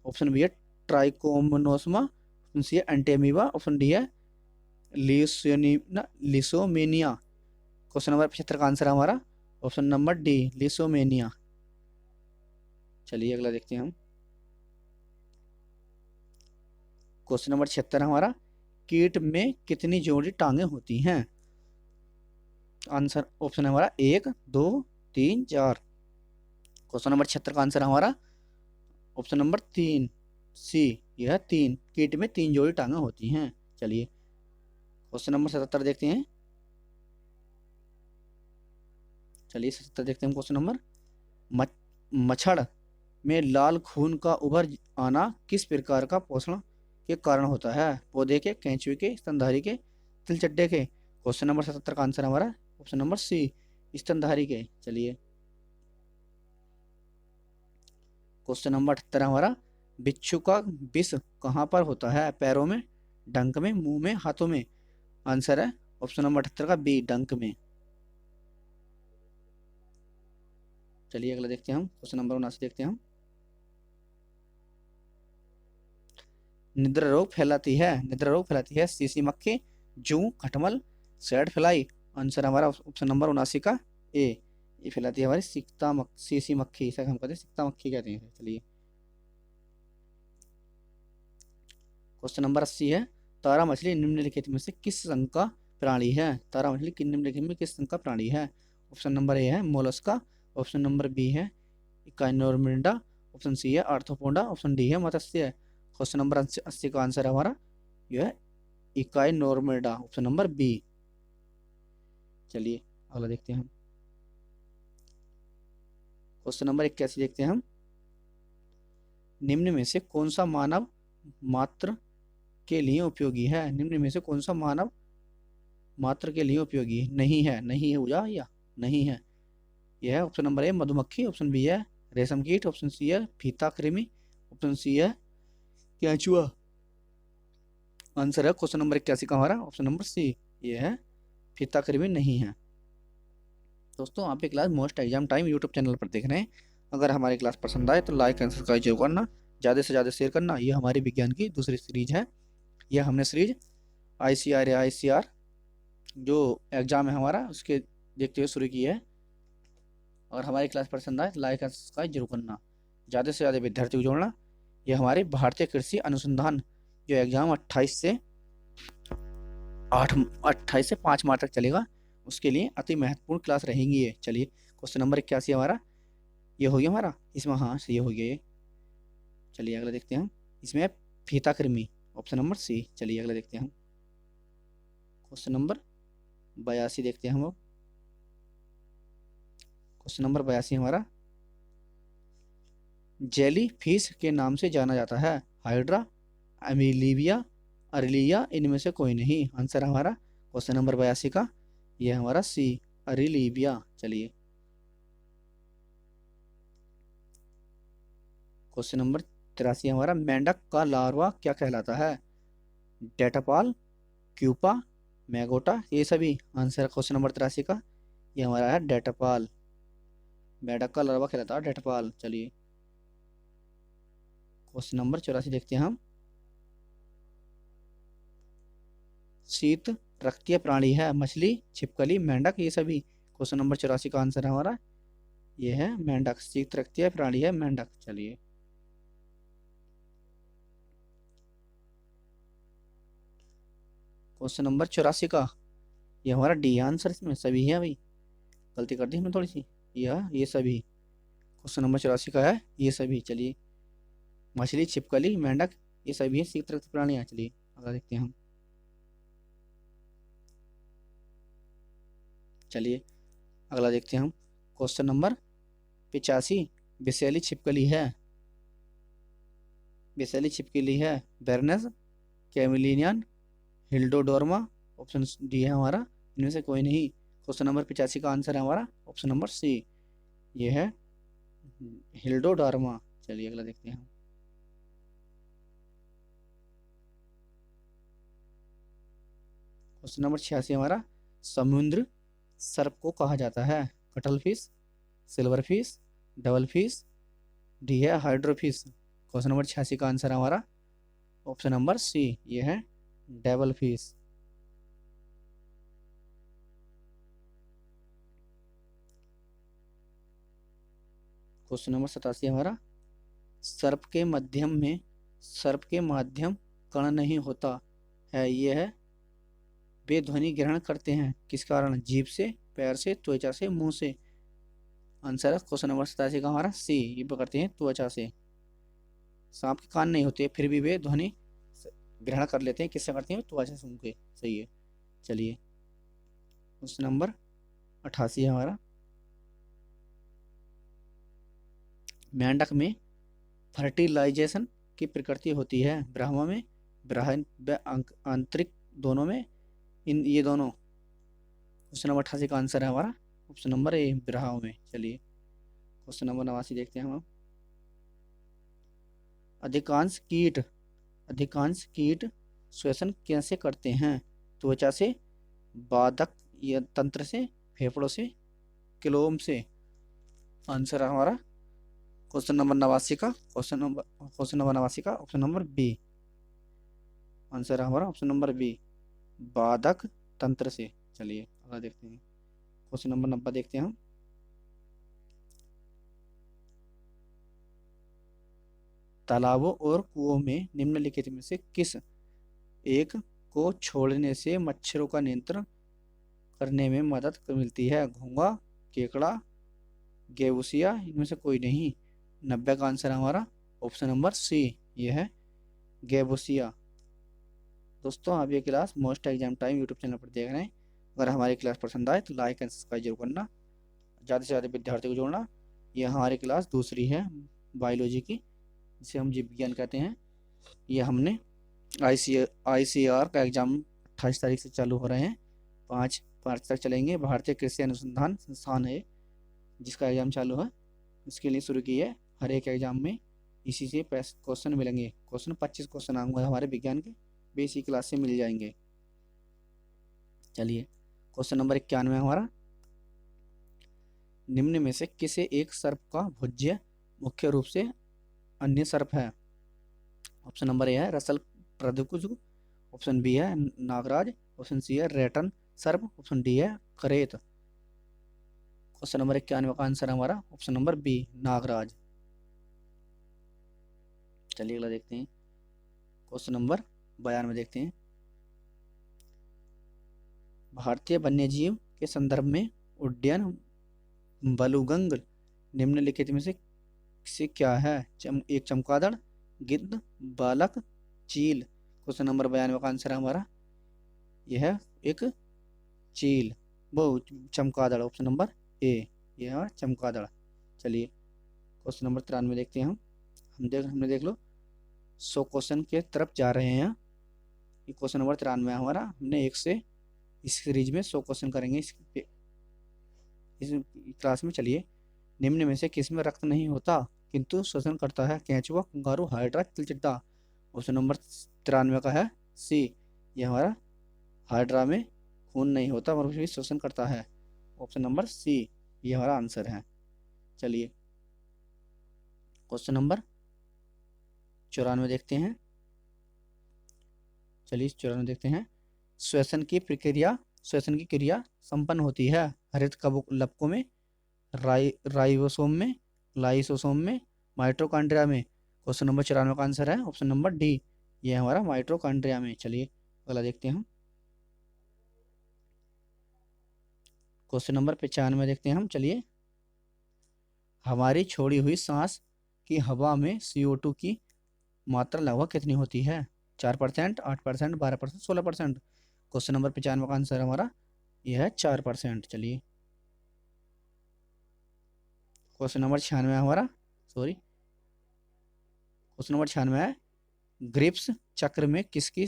ऑप्शन बी है ट्राइकोमोनोसमा, ऑप्शन सी है एंटीअमीबा, ऑप्शन डी है लिसोमेनिया। क्वेश्चन नंबर 75 का आंसर है हमारा ऑप्शन नंबर डी लिसोमेनिया। चलिए अगला देखते हैं हम। क्वेश्चन नंबर 76 हमारा, कीट में कितनी जोड़ी टांगे होती हैं। आंसर ऑप्शन है हमारा 1 2 3 4। क्वेश्चन नंबर 76 का आंसर हमारा ऑप्शन नंबर 3 सी, यह 3 कीट में 3 जोड़ी टांगे होती हैं। चलिए क्वेश्चन नंबर 77 देखते हैं। चलिए 77 देखते हैं क्वेश्चन नंबर, मच्छर में लाल खून का उभर आना किस प्रकार का पोषण के कारण होता है। पौधे के, केंचुए के, स्तनधारी के, तिलचट्टे के। क्वेश्चन नंबर 77 का आंसर हमारा ऑप्शन नंबर सी स्तनधारी के। चलिए क्वेश्चन नंबर 78 हमारा, बिच्छू का विष कहाँ पर होता है। पैरों में, डंक में, मुंह में, हाथों में। आंसर है ऑप्शन नंबर 78 का बी डंक में। चलिए अगला देखते हैं हम। क्वेश्चन नंबर 79 देखते हैं हम। निद्रा रोग फैलाती है सीसी मक्खी, जू, खटमल, सैड फ्लाई। आंसर हमारा ऑप्शन नंबर 79 का ए ये फैलाती है हमारी सिकता सीसी मक्खी, इसे हम कहते हैं सिकता मक्खी कहते हैं। चलिए क्वेश्चन नंबर 80 है, तारा मछली निम्नलिखित में से किस संघ का प्राणी है? तारा मछली निम्नलिखित में किस संघ का प्राणी है? ऑप्शन नंबर ए है मोलस्का, ऑप्शन नंबर बी है इकाइनोर्मिडा, ऑप्शन सी है आर्थ्रोपोडा, ऑप्शन डी है मत्स्य। क्वेश्चन नंबर 80 का आंसर है हमारा यह है इकाइनोर्मिडा, ऑप्शन नंबर बी। चलिए अगला देखते हैं हम, क्वेश्चन नंबर 81 देखते हैं हम, निम्न में से कौन सा मानव मात्र के लिए उपयोगी है? निम्न में से कौन सा मानव मात्र के लिए उपयोगी नहीं है? नहीं है पूजा या नहीं है? यह है ऑप्शन नंबर ए मधुमक्खी, ऑप्शन बी है रेशम कीट, ऑप्शन सी है फीता कृमि, ऑप्शन सी है केंचुआ। आंसर है क्वेश्चन नंबर 81 का हमारा ऑप्शन नंबर सी, ये है फीता कृमि नहीं है। दोस्तों आप ये class most exam time YouTube channel पर देख रहे हैं। अगर हमारी क्लास पसंद आए तो लाइक एंड सब्सक्राइब जरूर करना, ज़्यादा से ज़्यादा शेयर करना। ये हमारी विज्ञान की दूसरी सीरीज है। यह हमने सीरीज ICR या ICR जो एग्ज़ाम है हमारा उसके देखते हुए शुरू की है। और हमारी क्लास पसंद आए तो लाइक एंड सब्सक्राइब जरूर करना, ज़्यादा से ज़्यादा विद्यार्थी को जोड़ना। यह हमारे भारतीय कृषि अनुसंधान जो एग्ज़ाम 28 से 5 मार्च तक चलेगा, उसके लिए अति महत्वपूर्ण क्लास रहेंगी ये। चलिए क्वेश्चन नंबर 81 हमारा ये हो गया हमारा, इसमें हाँ से ये हो गया ये। चलिए अगला देखते हैं हम, इसमें फीता कृमि, ऑप्शन नंबर सी। चलिए अगला देखते हैं हम, क्वेश्चन नंबर 82 देखते हैं हम लोग। क्वेश्चन नंबर 82 हमारा, जेली फिश के नाम से जाना जाता है? हाइड्रा, अमीलीबिया, अरलिया, इनमें से कोई नहीं। आंसर हमारा क्वेश्चन नंबर 82 का यह हमारा सी, अरलिबिया। चलिए क्वेश्चन नंबर 83 हमारा, मेंढक का लार्वा क्या कहलाता है? डेटापाल, क्यूपा, मैगोटा, ये सभी। आंसर क्वेश्चन नंबर 83 का ये हमारा है डेटापाल। मेंढक का लार्वा कहलाता है डेटापाल। चलिए क्वेश्चन नंबर 84 देखते हैं हम, शीत रक्तीय प्राणी है? मछली, छिपकली, मेंढक, ये सभी। क्वेश्चन नंबर 84 का आंसर है हमारा ये है मेंढक, शीत रक्तीय प्राणी है मेंढक। चलिए क्वेश्चन नंबर 84 का ये हमारा डी आंसर, इसमें सभी है भाई, गलती कर दी हमने थोड़ी सी, ये सभी। क्वेश्चन नंबर 84 का है ये सभी। चलिए मछली, छिपकली, मेंढक, ये सभी है शीत रक्त प्राणी। चलिए अगला देखते हैं हम। चलिए अगला देखते हैं हम, क्वेश्चन नंबर 85, विषैली छिपकली है? विषैली छिपकली है बेरनेस, कैमिलिनियन, हिल्डोडोर्मा, ऑप्शन डी है हमारा इनमें से कोई नहीं। क्वेश्चन नंबर 85 का आंसर है हमारा ऑप्शन नंबर सी, ये है हिल्डोडोर्मा। चलिए अगला देखते हैं हम। क्वेश्चन नंबर 86 हमारा, समुद्र सर्प को कहा जाता है? Cuttle fish, silver fish, double fish, D है हाइड्रोफिश। क्वेश्चन नंबर 86 का आंसर हमारा ऑप्शन नंबर सी, ये है डबल फिश। क्वेश्चन नंबर 87 हमारा, सर्प के माध्यम कण नहीं होता है, ये है वे ध्वनि ग्रहण करते हैं किस कारण? जीभ से, पैर से, त्वचा से, मुंह से। आंसर है क्वेश्चन नंबर 87 का हमारा सी, ये करते हैं त्वचा से। सांप के कान नहीं होते फिर भी वे ध्वनि ग्रहण कर लेते हैं, किससे करते हैं? त्वचा से सूंघ के। सही है। चलिए क्वेश्चन नंबर 88 है हमारा, मेंढक में फर्टिलाइजेशन की प्रकृति होती है? ब्राह्मण में, ब्राह्मण व आंतरिक दोनों में, इन ये दोनों। क्वेश्चन नंबर 88 का आंसर है हमारा ऑप्शन नंबर ए, ब्राह्मण में। चलिए क्वेश्चन नंबर 89 देखते हैं हम। अधिकांश कीट श्वसन कैसे करते हैं? त्वचा से, बाधक या तंत्र से, फेफड़ों से, क्लोम से। आंसर है हमारा क्वेश्चन नंबर 89 का क्वेश्चन नंबर 89 का ऑप्शन नंबर बी। आंसर है हमारा ऑप्शन नंबर बी, बाधक तंत्र से। चलिए अगला देखते हैं, क्वेश्चन नंबर 90 देखते हैं हम। तालाबों और कुओं में निम्नलिखित में से किस एक को छोड़ने से मच्छरों का नियंत्रण करने में मदद मिलती है? घोंघा, केकड़ा, गेवुसिया, इनमें से कोई नहीं। 90 का आंसर हमारा ऑप्शन नंबर सी, ये है गेवुसिया। दोस्तों, आप ये class most exam time YouTube channel पर देख रहे हैं। अगर हमारी क्लास पसंद आए तो लाइक एंड सब्सक्राइब जरूर करना, ज़्यादा से ज़्यादा विद्यार्थियों को जोड़ना। ये हमारी क्लास दूसरी है बायोलॉजी की, जिसे हम जीव विज्ञान कहते हैं। ये हमने ICAR का एग्ज़ाम 28 तारीख से चालू हो रहे हैं, 5 मार्च तक चलेंगे। भारतीय कृषि अनुसंधान संस्थान है जिसका एग्ज़ाम चालू है, इसके लिए शुरू की है। हर एक एग्ज़ाम में इसी से क्वेश्चन मिलेंगे। क्वेश्चन 25 क्वेश्चन आएंगे हमारे विज्ञान के, बेसिक क्लास से मिल जाएंगे। चलिए, क्वेश्चन नंबर 91 हमारा, निम्न में से किसे एक सर्प का भुज्य मुख्य रूप से अन्य सर्प है? ऑप्शन नंबर ए है रसल प्रदकुजु, ऑप्शन बी है नागराज, ऑप्शन सी है रेटन सर्प, ऑप्शन डी है करेत। क्वेश्चन नंबर 91 का आंसर हमारा ऑप्शन नंबर बी, नागराज। चलिए अगला देखते हैं, क्वेश्चन नंबर 92 देखते हैं। भारतीय वन्यजीव के संदर्भ में उड्डयन बलुगंग निम्नलिखित में से क्या है? एक चमगादड़, गिद्ध, बालक, चील। क्वेश्चन नंबर 92 का आंसर हमारा यह है एक चील, वो चमगादड़, ऑप्शन नंबर ए, यह है चमगादड़। चलिए क्वेश्चन नंबर 93 देखते हैं हम। हमने देख लो 100 क्वेश्चन के तरफ जा रहे हैं। ये क्वेश्चन नंबर 93 हमारा, हमने एक से इस सीरीज में 100 क्वेश्चन करेंगे इस क्लास में। चलिए, निम्न में से किस में रक्त नहीं होता किंतु श्वसन करता है? केंचुआ, कंगारू, हाइड्रा, तिलचिट्टा। ऑप्शन नंबर 93 का है सी, ये हमारा हाइड्रा में खून नहीं होता और भी श्वसन करता है। ऑप्शन नंबर सी, ये हमारा आंसर है। चलिए क्वेश्चन नंबर 94 देखते हैं। चलिए 94 देखते हैं। श्वसन की क्रिया संपन्न होती है हरित कवकों में, राइबोसोम में, लाइसोसोम में, माइटोकॉन्ड्रिया में। क्वेश्चन नंबर 94 का आंसर है ऑप्शन नंबर डी, ये हमारा माइटोकॉन्ड्रिया में। चलिए अगला देखते हैं हम, क्वेश्चन नंबर 95 देखते हैं हम। चलिए, हमारी छोड़ी हुई सांस की हवा में CO2 की मात्रा लगभग कितनी होती है? 4%, 8%, 12%, 16%। क्वेश्चन नंबर 95 का आंसर हमारा यह है 4%। चलिए क्वेश्चन नंबर 96 हमारा, क्वेश्चन नंबर 96 है, ग्रिप्स चक्र में किसकी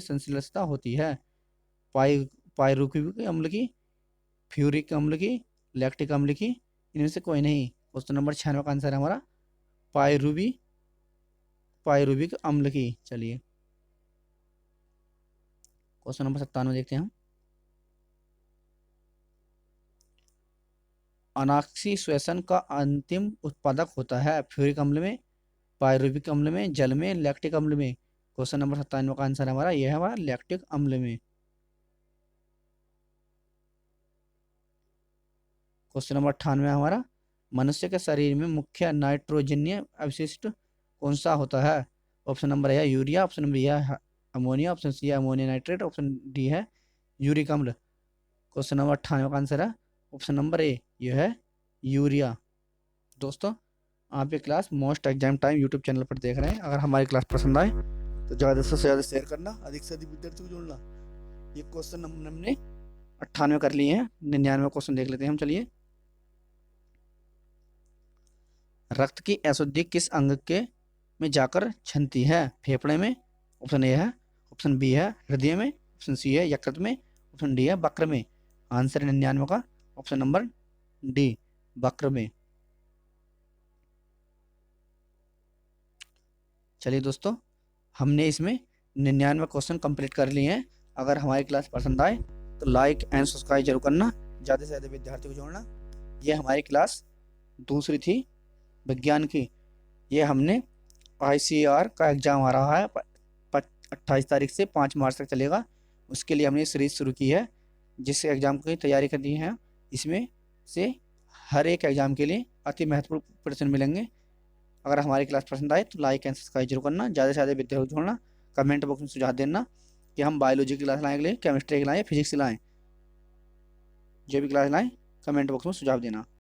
संश्लिष्टता होती है? पाइरुविक अम्ल की, फ्यूरिक अम्ल की, लैक्टिक अम्ल की, इनमें से कोई नहीं। क्वेश्चन नंबर 96 का आंसर है हमारा पाइरुविक अम्ल की। चलिए क्वेश्चन नंबर 97 देखते हैं हम। अनाक्सी श्वसन का अंतिम उत्पादक होता है फ्यूरिक अम्ल में, पाइरुविक अम्ल में, जल में, लैक्टिक अम्ल में। क्वेश्चन नंबर 97 का आंसर हमारा यह है हमारा लैक्टिक अम्ल में। क्वेश्चन नंबर 98 हमारा, मनुष्य के शरीर में मुख्य नाइट्रोजनीय अवशिष्ट कौन सा होता है? ऑप्शन नंबर है यूरिया, ऑप्शन बी है अमोनिया, ऑप्शन सी है अमोनिया नाइट्रेट, ऑप्शन डी है यूरिक अम्ल। क्वेश्चन नंबर 98 का आंसर है ऑप्शन नंबर ए, यह है यूरिया। दोस्तों, आप ये class most exam time YouTube channel पर देख रहे हैं। अगर हमारी क्लास पसंद आए तो ज़्यादा से ज़्यादा शेयर करना, अधिक से अधिक विद्यार्थियों को जोड़ना। ये क्वेश्चन हमने 98 कर लिए हैं, 99 क्वेश्चन देख लेते हैं हम। चलिए, रक्त की अशुद्धि किस अंग के में जाकर छनती है? फेफड़े में, ऑप्शन ए है, ऑप्शन बी है हृदय में, ऑप्शन सी है यकृत में, ऑप्शन डी है वक्र में। आंसर 99 का ऑप्शन नंबर डी, वक्र में। चलिए दोस्तों, हमने इसमें 99 क्वेश्चन कंप्लीट कर लिए हैं। अगर हमारी क्लास पसंद आए तो लाइक एंड सब्सक्राइब जरूर करना, ज़्यादा से ज़्यादा विद्यार्थियों को जोड़ना। ये हमारी क्लास दूसरी थी विज्ञान की। ये हमने ICAR का एग्ज़ाम आ रहा है 28 तारीख से 5 मार्च तक चलेगा, उसके लिए हमने सीरीज शुरू की है, जिस एग्ज़ाम की तैयारी करनी है। इसमें से हर एक एग्ज़ाम के लिए अति महत्वपूर्ण प्रश्न मिलेंगे। अगर हमारी क्लास पसंद आए तो लाइक एंड सब्सक्राइब जरूर करना, ज़्यादा से ज़्यादा विद्यार्थी जोड़ना। कमेंट बॉक्स में सुझाव देना कि हम बायोलॉजी की क्लास लाएँ अगले, केमिस्ट्री की लाएँ, फिजिक्स की लाएँ। जो भी क्लास लाएँ कमेंट बॉक्स में सुझाव देना।